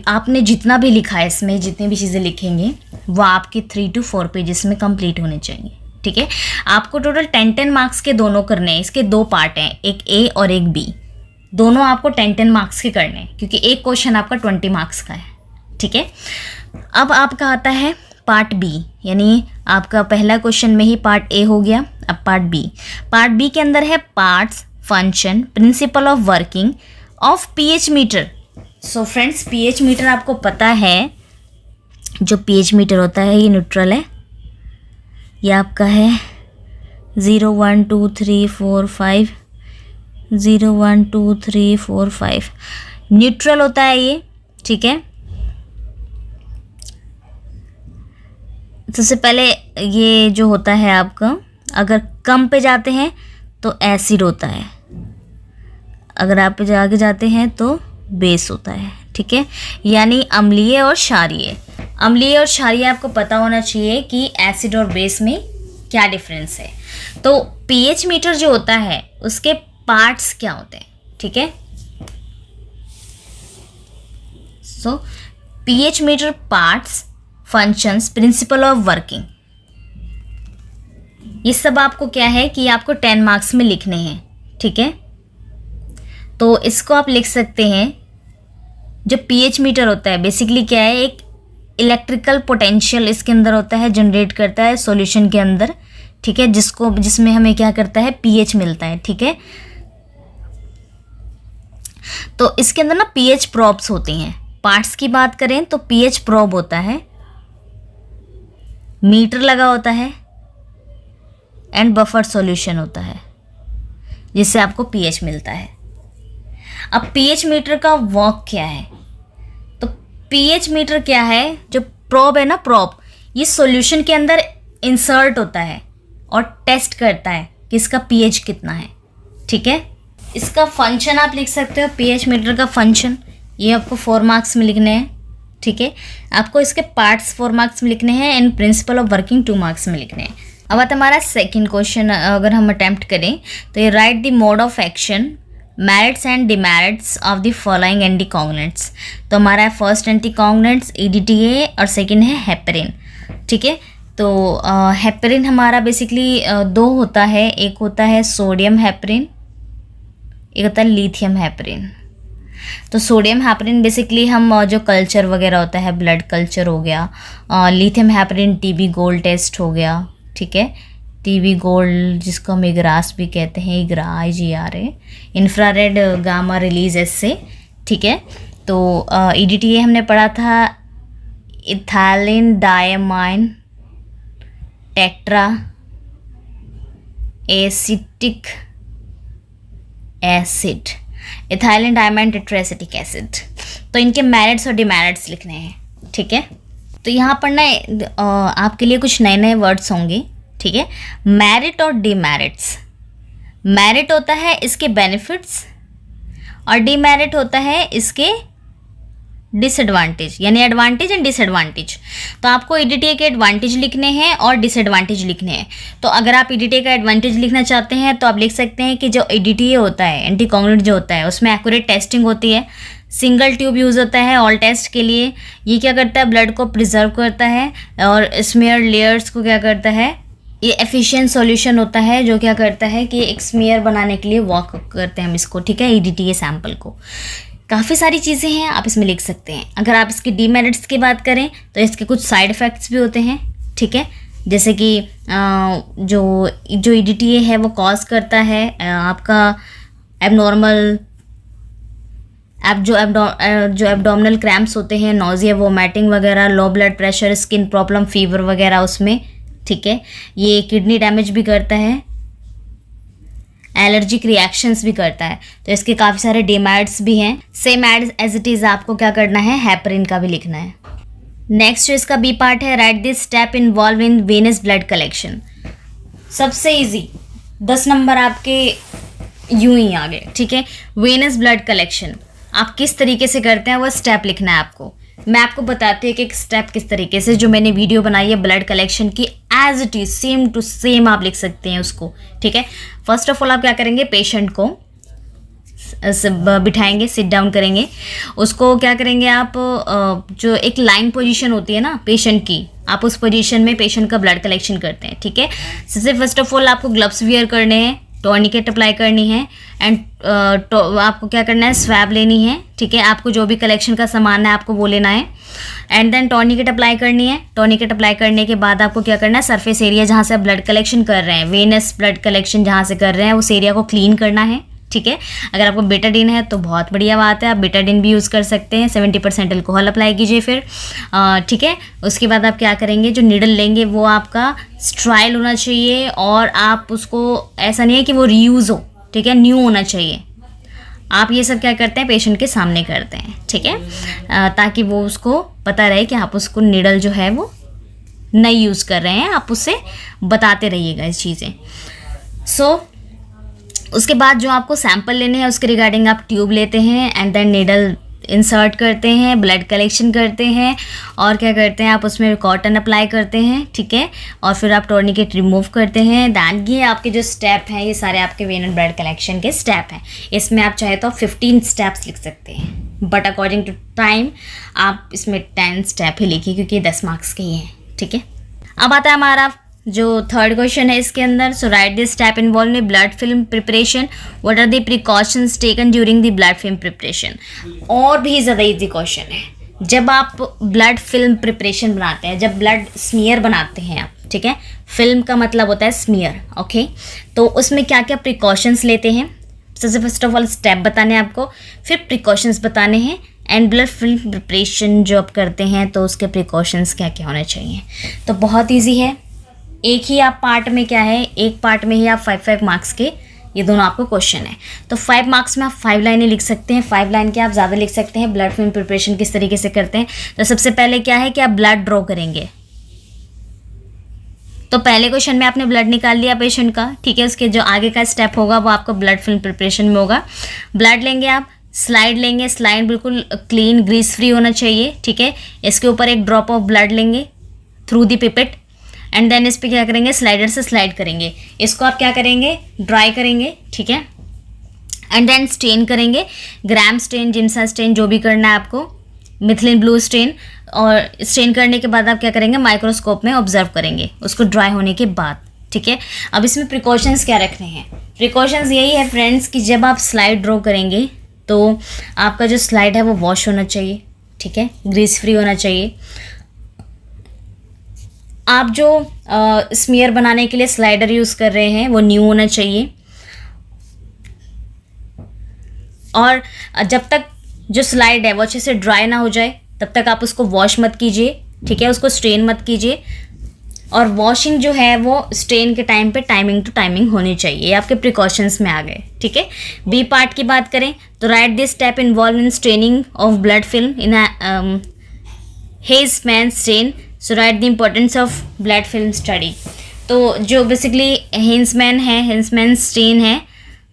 Speaker 1: आपने जितना भी लिखा है इसमें, जितनी भी चीज़ें लिखेंगे वो आपके 3 to 4 पेजेस में कंप्लीट होने चाहिए, ठीक है। आपको टोटल 10 मार्क्स के दोनों करने हैं। इसके 2 पार्ट हैं, एक ए और एक बी, दोनों आपको 10 मार्क्स के करने हैं, क्योंकि एक क्वेश्चन आपका 20 मार्क्स का है, ठीक है। अब आपका आता है पार्ट बी, यानी आपका पहला क्वेश्चन में ही पार्ट ए हो गया। अब पार्ट बी, पार्ट बी के अंदर है parts, function, principal of working of pH meter. So friends, pH meter आपको पता है, जो पीएच मीटर होता है ये न्यूट्रल है, ये आपका है 0 1 2 3 4 5, 0 1 2 3 4 5 न्यूट्रल होता है ये, ठीक है। सबसे पहले ये जो होता है आपका, अगर कम पे जाते हैं तो एसिड होता है, अगर आप आगे जाते हैं तो बेस होता है, ठीक है, यानी अम्लीय और क्षारीय। अम्लीय और क्षारीय आपको पता होना चाहिए कि एसिड और बेस में क्या डिफरेंस है। तो पीएच मीटर जो होता है उसके पार्ट्स क्या होते हैं, ठीक है। सो pH meter parts, functions, principal of working, ये सब आपको क्या है कि आपको 10 मार्क्स में लिखने हैं, ठीक है। तो इसको आप लिख सकते हैं, जो पीएच मीटर होता है बेसिकली क्या है, एक इलेक्ट्रिकल पोटेंशियल इसके अंदर होता है, जनरेट करता है सॉल्यूशन के अंदर, ठीक है, जिसमें हमें क्या करता है, पीएच मिलता है, ठीक है। तो इसके अंदर ना पीएच प्रोब्स होती हैं। पार्ट्स की बात करें तो पीएच प्रोब होता है, मीटर लगा होता है, एंड बफर सॉल्यूशन होता है, जिससे आपको पीएच मिलता है। अब पीएच मीटर का वर्क क्या है, तो पीएच मीटर क्या है, जो प्रोब है ना, प्रोब ये सॉल्यूशन के अंदर इंसर्ट होता है और टेस्ट करता है कि इसका पीएच कितना है, ठीक है। इसका फंक्शन आप लिख सकते हो, पीएच मीटर का फंक्शन, ये आपको 4 मार्क्स में लिखने हैं, ठीक है। आपको इसके पार्ट्स 4 मार्क्स में लिखने हैं and principal of working 2 marks में लिखने हैं। अब आता हमारा सेकंड क्वेश्चन, अगर हम अटेम्प्ट करें तो ये write the mode of action, merits and demerits of the following anticoagulants. तो हमारा है फर्स्ट एंटीकॉन्गुलेंट्स EDTA और सेकंड है हेपरिन, ठीक है। तो हेपरिन हमारा बेसिकली 2 होता है, एक होता है सोडियम हेपरिन एक होता है लिथियम हेपरिन। तो सोडियम हेपरिन बेसिकली हम जो कल्चर वगैरह होता है, ब्लड कल्चर हो गया, lithium heparin TB gold test हो गया, ठीक है, टीबी गोल्ड जिसको हम इग्रास भी कहते हैं, IGRA, इंफ्रारेड गामा रिलीज ऐसे, ठीक है। तो EDTA हमने पढ़ा था, ethylene diamine tetra acetic acid, ethylene diamine tetraacetic acid. तो इनके मेरिट्स और डिमेरिट्स लिखने हैं, ठीक है। तो यहाँ पर ना आपके लिए कुछ नए नए वर्ड्स होंगे, ठीक है। मेरिट और डिमेरिट्स। मेरिट होता है इसके बेनिफिट्स और डिमेरिट होता है इसके डिसएडवांटेज, यानी एडवांटेज एंड डिसएडवांटेज। तो आपको EDTA के एडवांटेज लिखने हैं और डिसएडवांटेज लिखने हैं। तो अगर आप EDTA का एडवांटेज लिखना चाहते हैं तो आप लिख सकते हैं कि जो EDTA होता है, एंटीकॉन्गुलेंट जो होता है, उसमें एक्यूरेट टेस्टिंग होती है, सिंगल ट्यूब यूज़ होता है ऑल टेस्ट के लिए। ये क्या करता है, ब्लड को प्रिजर्व करता है और स्मीयर लेयर्स को क्या करता है, ये एफिशिएंट सॉल्यूशन होता है जो क्या करता है कि एक स्मीयर बनाने के लिए वर्क करते हैं हम इसको, ठीक है, EDTA सैंपल को। काफ़ी सारी चीज़ें हैं, आप इसमें लिख सकते हैं। अगर आप इसकी डीमेरिट्स की बात करें तो इसके कुछ साइड इफ़ेक्ट्स भी होते हैं, ठीक है, जैसे कि जो EDTA है वो कॉज करता है आपका एबनॉर्मल जो एब्डोमिनल क्रैम्प्स होते हैं, नोजिया, वोमिटिंग वगैरह, low blood pressure, skin problem, fever वगैरह उसमें, ठीक है। ये किडनी डैमेज भी करता है, एलर्जिक रिएक्शंस भी करता है। तो इसके काफ़ी सारे डिमेरिट्स भी हैं। सेम एज इट इज़ आपको क्या करना है, हेपरिन का भी लिखना है। नेक्स्ट जो इसका बी पार्ट है, right this step involve in Venus blood collection. सबसे इजी 10 नंबर आपके यूं ही आ गए, ठीक है। वेनस ब्लड कलेक्शन आप किस तरीके से करते हैं वो स्टेप लिखना है आपको। मैं आपको बताती हूँ कि एक स्टेप किस तरीके से, जो मैंने वीडियो बनाई है ब्लड कलेक्शन की, as it is same to same आप लिख सकते हैं उसको, ठीक है। फर्स्ट ऑफ ऑल आप क्या करेंगे, पेशेंट को बिठाएंगे, सिट डाउन करेंगे, उसको क्या करेंगे आप, जो एक लाइन पोजीशन होती है ना पेशेंट की, आप उस पोजीशन में पेशेंट का ब्लड कलेक्शन करते हैं, ठीक है। सबसे फर्स्ट ऑफ ऑल आपको ग्लव्स वियर करने हैं, टॉर्निकेट अप्लाई करनी है एंड आपको क्या करना है, स्वैब लेनी है, ठीक है। आपको जो भी कलेक्शन का सामान है आपको वो लेना है एंड देन टॉर्निकेट अप्लाई करनी है। टॉर्निकेट अप्लाई करने के बाद आपको क्या करना है, सरफेस एरिया जहाँ से आप ब्लड कलेक्शन कर रहे हैं, वेनस ब्लड कलेक्शन जहाँ से कर रहे हैं, उस एरिया को क्लीन करना है, ठीक है। अगर आपको बेटाडीन है तो बहुत बढ़िया बात है, आप बेटाडीन भी यूज़ कर सकते हैं। 70% अल्कोहल अप्लाई कीजिए फिर, ठीक है। उसके बाद आप क्या करेंगे, जो नीडल लेंगे वो आपका स्ट्राइल होना चाहिए और आप उसको, ऐसा नहीं है कि वो रीयूज़ हो, ठीक है, न्यू होना चाहिए। आप ये सब क्या करते हैं, पेशेंट के सामने करते हैं, ठीक है, ताकि वो उसको पता रहे कि आप उसको नीडल जो है वो नहीं यूज़ कर रहे हैं, आप उससे बताते रहिएगा इस चीज़ें। उसके बाद जो आपको सैंपल लेने हैं उसके रिगार्डिंग आप ट्यूब लेते हैं एंड देन नीडल इंसर्ट करते हैं, ब्लड कलेक्शन करते हैं और क्या करते हैं, आप उसमें कॉटन अप्लाई करते हैं, ठीक है, और फिर आप टॉर्निकेट रिमूव करते हैं। दैन ये आपके जो स्टेप हैं, ये सारे आपके वेनस ब्लड कलेक्शन के स्टेप हैं। इसमें आप चाहे तो 15 स्टेप्स लिख सकते हैं, बट अकॉर्डिंग टू टाइम आप इसमें 10 स्टेप ही लिखिए क्योंकि 10 मार्क्स के ही हैं, ठीक है। अब आता है हमारा जो थर्ड क्वेश्चन है इसके अंदर, so write this step involve in blood film preparation, what are the precautions taken during the blood film preparation. और भी ज़्यादा इजी क्वेश्चन है, जब आप ब्लड फिल्म प्रिपरेशन बनाते हैं, जब ब्लड स्मीयर बनाते हैं आप, ठीक है, फिल्म का मतलब होता है स्मीयर, ओके, तो उसमें क्या क्या प्रिकॉशंस लेते हैं, सबसे फर्स्ट ऑफ ऑल स्टेप बताने हैं आपको, फिर प्रिकॉशंस बताने हैं एंड ब्लड फिल्म प्रिपरेशन जो आप करते हैं तो उसके प्रिकॉशंस क्या क्या होने चाहिए। तो बहुत ईजी है, एक ही आप पार्ट में क्या है, एक पार्ट में ही आप 5 मार्क्स के ये दोनों आपको क्वेश्चन है। तो 5 मार्क्स में आप 5 लाइनें लिख सकते हैं, 5 लाइन के आप ज़्यादा लिख सकते हैं। ब्लड फिल्म प्रिपरेशन किस तरीके से करते हैं, तो सबसे पहले क्या है कि आप ब्लड ड्रॉ करेंगे। तो पहले क्वेश्चन में आपने ब्लड निकाल लिया पेशेंट का, ठीक है, उसके जो आगे का स्टेप होगा वो आपको ब्लड फिल्म प्रिपरेशन में होगा। ब्लड लेंगे आप, स्लाइड लेंगे, स्लाइड बिल्कुल क्लीन ग्रीस फ्री होना चाहिए, ठीक है। इसके ऊपर एक ड्रॉप ऑफ ब्लड लेंगे through the pipette and then इस पर क्या करेंगे, स्लाइडर से स्लाइड करेंगे। इसको आप क्या करेंगे, ड्राई करेंगे, ठीक है, एंड देन स्टेन करेंगे, ग्राम स्टेन, जिम्सा स्टेन, जो भी करना है आपको, मिथिलिन ब्लू स्टेन। और स्टेन करने के बाद आप क्या करेंगे, माइक्रोस्कोप में ऑब्जर्व करेंगे उसको ड्राई होने के बाद, ठीक है। अब इसमें प्रिकॉशंस क्या रखने हैं? प्रिकॉशंस यही है फ्रेंड्स कि जब आप स्लाइड ड्रॉ करेंगे तो आपका जो स्लाइड है वो वॉश होना चाहिए, ठीक है, ग्रीस फ्री होना चाहिए। आप जो स्मीयर बनाने के लिए स्लाइडर यूज़ कर रहे हैं वो न्यू होना चाहिए। और जब तक जो स्लाइड है वो अच्छे से ड्राई ना हो जाए तब तक आप उसको वॉश मत कीजिए, ठीक है, उसको स्ट्रेन मत कीजिए। और वॉशिंग जो है वो स्ट्रेन के टाइम पे टाइमिंग टू टाइमिंग होनी चाहिए। ये आपके प्रिकॉशंस में आ गए, ठीक है। बी पार्ट की बात करें तो write this step involve in staining of blood film in Leishman stain, so write the importance of blood film study. तो जो बेसिकली हेज़मैन स्ट्रेन है,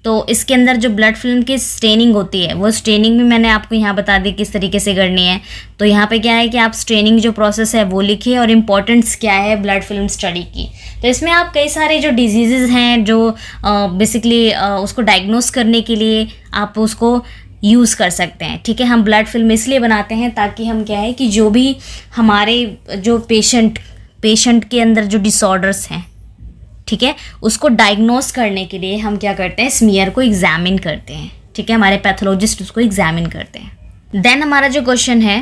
Speaker 1: तो इसके अंदर जो ब्लड फिल्म की स्ट्रेनिंग होती है वो स्ट्रेनिंग भी मैंने आपको यहाँ बता दी किस तरीके से करनी है। तो यहाँ पे क्या है कि आप स्ट्रेनिंग जो प्रोसेस है वो लिखिए और इम्पोर्टेंस क्या है ब्लड फिल्म स्टडी की। तो इसमें आप कई सारे जो डिजीज़ हैं जो बेसिकली उसको डायग्नोस करने के लिए आप उसको यूज़ कर सकते हैं, ठीक है। हम ब्लड फिल्म इसलिए बनाते हैं ताकि हम क्या है कि जो भी हमारे जो पेशेंट के अंदर जो डिसऑर्डर्स हैं, ठीक है, उसको डायग्नोस करने के लिए हम क्या करते हैं, स्मीयर को एग्जामिन करते हैं, ठीक है, हमारे पैथोलॉजिस्ट उसको एग्जामिन करते हैं। देन हमारा जो क्वेश्चन है,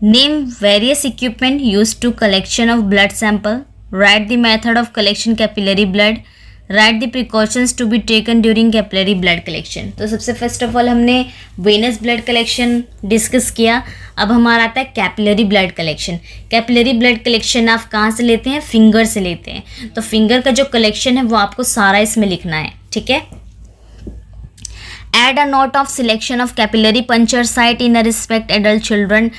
Speaker 1: name various equipment use to collection of blood sample, write the method of collection capillary blood, write the precautions to be taken during capillary blood collection. तो सबसे फर्स्ट ऑफ ऑल हमने वेनस ब्लड कलेक्शन डिस्कस किया। अब हमारा आता है capillary blood collection. Capillary blood collection आप कहाँ से लेते हैं? फिंगर से लेते हैं। तो फिंगर का जो कलेक्शन है वो आपको सारा इसमें लिखना है, ठीक है। Add a note of selection of capillary puncture site in a respect adult children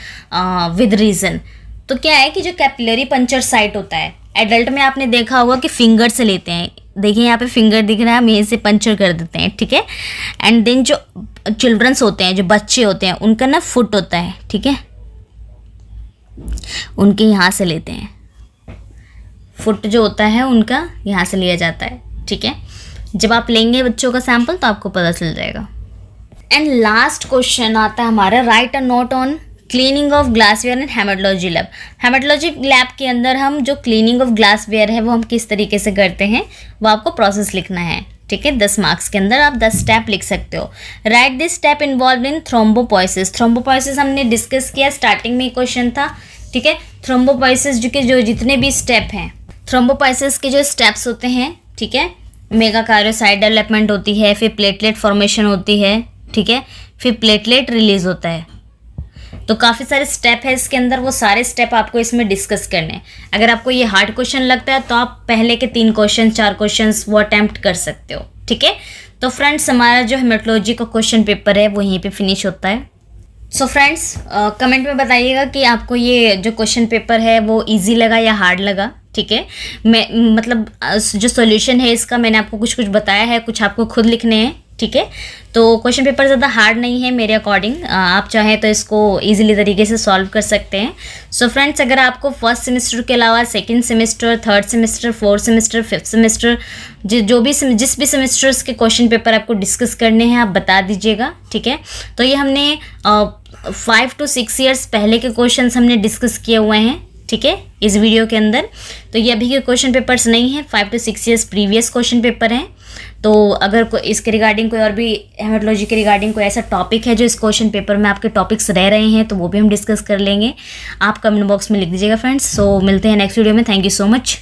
Speaker 1: with reason. तो क्या है कि जो कैपिलरी पंचर साइट होता है एडल्ट में आपने देखा होगा कि फिंगर से लेते हैं। देखिए यहाँ पे फिंगर दिख रहा है, हम यहीं से पंचर कर देते हैं, ठीक है। एंड देन जो चिल्ड्रंस होते हैं, जो बच्चे होते हैं, उनका ना फुट होता है, ठीक है, उनके यहाँ से लेते हैं। फुट जो होता है उनका यहाँ से लिया जाता है, ठीक है। जब आप लेंगे बच्चों का सैंपल तो आपको पता चल जाएगा। एंड लास्ट क्वेश्चन आता है हमारा, right a note on cleaning of glassware in haematology lab. Haematology lab के अंदर हम जो क्लीनिंग ऑफ ग्लासवेयर है वो हम किस तरीके से करते हैं वो आपको प्रोसेस लिखना है, ठीक है। 10 मार्क्स के अंदर आप 10 स्टेप लिख सकते हो। Right this step involve in thrombopoiesis. Thrombopoiesis हमने डिस्कस किया, स्टार्टिंग में क्वेश्चन था, ठीक है। थ्रोम्बोपोइसिस जो जितने भी स्टेप हैं, थ्रोम्बोपोइसिस के जो स्टेप्स होते हैं, ठीक है, मेगाकार्योसाइट डेवलपमेंट होती है, फिर प्लेटलेट फॉर्मेशन होती है, ठीक है, फिर प्लेटलेट रिलीज होता है। तो काफ़ी सारे स्टेप है इसके अंदर, वो सारे स्टेप आपको इसमें डिस्कस करने हैं। अगर आपको ये हार्ड क्वेश्चन लगता है तो आप पहले के 3 क्वेश्चन 4 क्वेश्चन वो अटैम्प्ट कर सकते हो, ठीक है। तो फ्रेंड्स हमारा जो हेमेटोलॉजी का क्वेश्चन पेपर है वो यहीं पे फिनिश होता है। सो फ्रेंड्स कमेंट में बताइएगा कि आपको ये जो क्वेश्चन पेपर है वो ईजी लगा या हार्ड लगा, ठीक है। मैं मतलब जो सॉल्यूशन है इसका मैंने आपको कुछ बताया है, कुछ आपको खुद लिखने हैं, ठीक है। तो क्वेश्चन पेपर ज़्यादा हार्ड नहीं है मेरे अकॉर्डिंग, आप चाहें तो इसको इजीली तरीके से सॉल्व कर सकते हैं। सो फ्रेंड्स अगर आपको फर्स्ट सेमेस्टर के अलावा second semester, third semester, fourth semester, fifth semester, जिस भी सेमेस्टर्स के क्वेश्चन पेपर आपको डिस्कस करने हैं आप बता दीजिएगा, ठीक है। तो ये हमने 5 to 6 ईयर्स पहले के क्वेश्चन हमने डिस्कस किए हुए हैं, ठीक है, इस वीडियो के अंदर। तो ये अभी के क्वेश्चन पेपर्स नहीं है, 5 to 6 years previous question paper हैं। तो अगर इसके रिगार्डिंग कोई और भी हेमेटोलॉजी के रिगार्डिंग कोई ऐसा टॉपिक है जो इस क्वेश्चन पेपर में आपके टॉपिक्स रह रहे हैं तो वो भी हम डिस्कस कर लेंगे। आप कमेंट बॉक्स में लिख दीजिएगा फ्रेंड्स। सो मिलते हैं नेक्स्ट वीडियो में। Thank you so much.